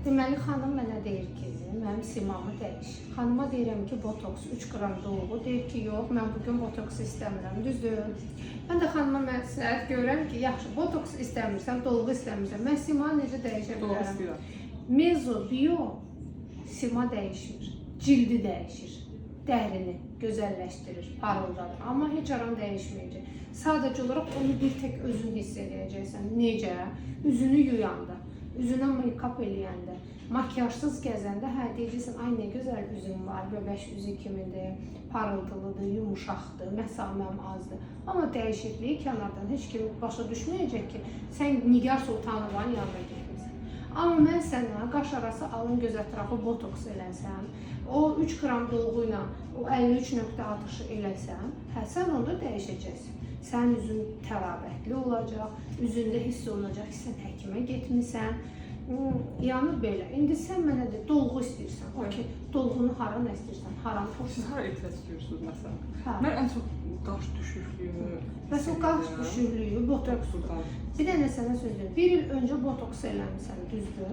Deməli, xanım mənə deyir ki, mənim simamı dəyişir. Xanıma deyirəm ki, botoks 3 qram dolğu. Deyir ki, yox, mən bugün botoks istəmirəm. Düzdür. Mən də xanıma məsləhət görürəm ki, yaxşı, botoks istəmirsən, dolğu istəmirsən. Mən simanı necə dəyişə bilərəm? Mezo, bio, sima dəyişmir. Cildi dəyişir. Dərini gözəlləşdirir, parıldadır. Amma heç aran dəyişməyəcək. Sadəcə olaraq onu bir tək özün hiss edəcəksən. Necə? Üzünü yuyanda, üzünə make-up eləyəndə, makyajsız gəzəndə, hə, deyəcəksən, ay nə gözəl üzüm var, bebeş üzü kimidir, parıltılıdır, yumuşaqdır, məsaməm azdır. Amma dəyişikliyi kənardan heç kim başa düşməyəcək ki, sən Nigar Sultanovanın yanına getmirsən. Amma mən sənə qaş arası alın göz ətrafı botoks eləsəm, o 3 qram dolğu ilə o 53.60-ı eləsəm, hə, sən onda dəyişəcəksən. Sənin üzün təravətli olacaq, üzündə hiss olunacaq ki, sən həkimə getmirsən. Yəni belə. İndi sən mənə de, dolğu istəyirsən. Okey, dolğunu hara nə istəyirsən? Haram olsun. Siz hara ehtiyac duyursunuz məsələn? Hə. Mən ən çox qaş düşüklüyünü. Bəs o qaş düşüklüyü, botoksdur. Bir dənə sənə söz deyim. 1 il öncə botoks eləmirsən, düzdür?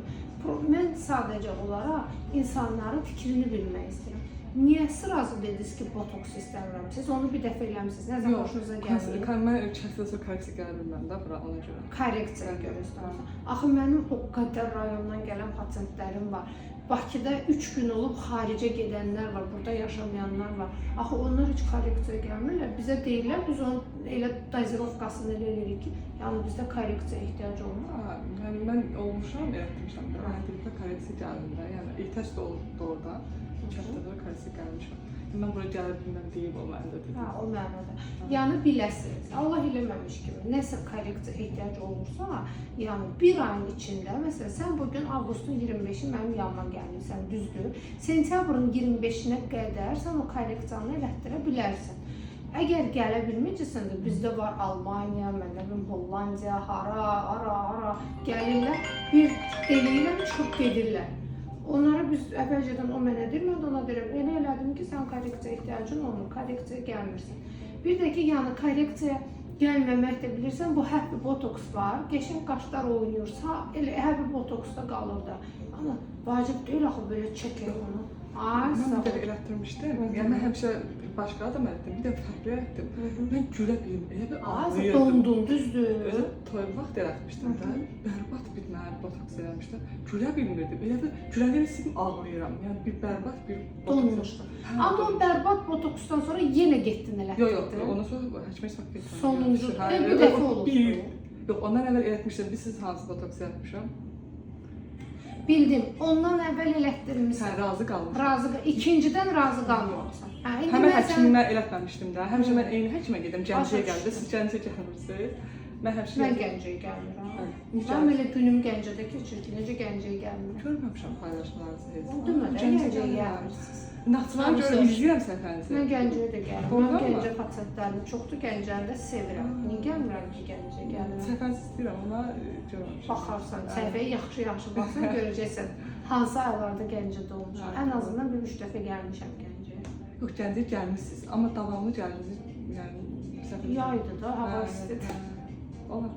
Mən sadəcə olaraq insanların fikrini bilmək istəyirəm. Niyəsi razı dediniz ki, botoks istəmirəm? Siz onu bir dəfə eləmişsiniz, nə zaman xoşunuza gəlmir? Mən kəsəsə korreksiya gələ bilməm də bura, ona görə. Korreksiya görürsünüz. Axı mənim o qədər rayondan gələn pasientlərim var. Bakıda 3 gün olub xaricə gedənlər var, burada yaşamayanlar var. Axı onlar heç korreksiya gəlmirlər. Bizə deyirlər, biz onun elə dozirovkasını elə eləyirik ki, yəni bizdə korreksiya ehtiyacı olmur. Mən olmuşam, etmişəm də, həyatımda korreksiya gəlmir. Yəni ehtiyac da oldu orada. Kəsədə korreksiya gəlmişəm. Mən bura gələ bilməm deyib o məndə dedim. Hə, o mənada. Yəni biləsiniz, Allah eləməmiş kimi, nəsə korreksiya ehtiyac olursa, yəni bir ayın içində, məsələn, sən bugün avqustun 25-i mənim yanıma gəlmirsən, düzdür. Sentyabrın 25-nə qədər sən o korreksiyanı elətdirə bilərsən. Əgər gələ bilməyəcəksən də, bizdə var Almaniya, məndə Hollandiya, hara gəlirlər, bir eləyirəm, çıxıb gedirlər. Onları biz əvvəlcədən o mənə deyir, mən də ona deyirəm, elə elədim ki, sən korreksiya ehtiyacın olmur, korreksiya gəlmirsən. Bir də ki, yəni korreksiya gəlməmək də bilirsən, bu həppi botoks var, qəşəng qaşlar oynayırsa, elə həppi botoksda qalır da. Ana, vacib deyil axı, belə çəkək onu. Ay, sağ ol. Mən də elətdirmişdim, yəni mən həmişə başqa adam etdim, bir də fərqli etdim. Mən gülə bilmirəm, elə bir ağlayırdım. Dondun, düzdür. Toy vaxt elətmişdim də, bərbad bir mənə botoks eləmişdim. Gülə bilmirdim, elə bir gülələri silib ağlayıram. Yəni bir bərbad bir donmuşdu. Amma o bərbad botoksdan sonra yenə getdin elətdirdin. Yox, ondan sonra həkimə çıxıb getdim. Sonuncu, bir dəfə oldu. Yox, ondan əvvəl elətmişdim, siz hansı botoks eləmişəm? Bildim, ondan əvvəl elətdirmişsən. Sən razı qalmışsan. İkincidən razı qalmamısan. Həmən həkimimə elətməmişdim də. Həmişə mən eyni həkimə gedirəm, Gəncəyə gəldi. Siz Gəncəyə gəlmirsiniz. Mən Gəncəyə gəlmirəm. Mən elə günüm Gəncədə keçir ki, necə Gəncəyə gəlmirəm. Görməmişəm paylaşmalarınızı heç. Deməli, Gəncəyə gəlmirsiniz. Naxçıvana görə izləyirəm səfərinizi. Mən Gəncəyə də gəlirəm. Mən Gəncə pasientlərim çoxdur, Gəncəni də sevirəm. Niyə gəlmirəm ki, Gəncəyə gəlirəm? Səfərinizi istəyirəm, amma görməmişəm. Baxarsan, səhifəyə yaxşı baxsan görəcəksən hansı aylarda Gəncədə olmuşam. Ən azından bir 3 dəfə gəlmişəm Gəncəyə. Yox, Gəncəyə gəlmişsiniz, amma davamlı gəldiniz. Yəni yaydı da, hava istidir. Olar.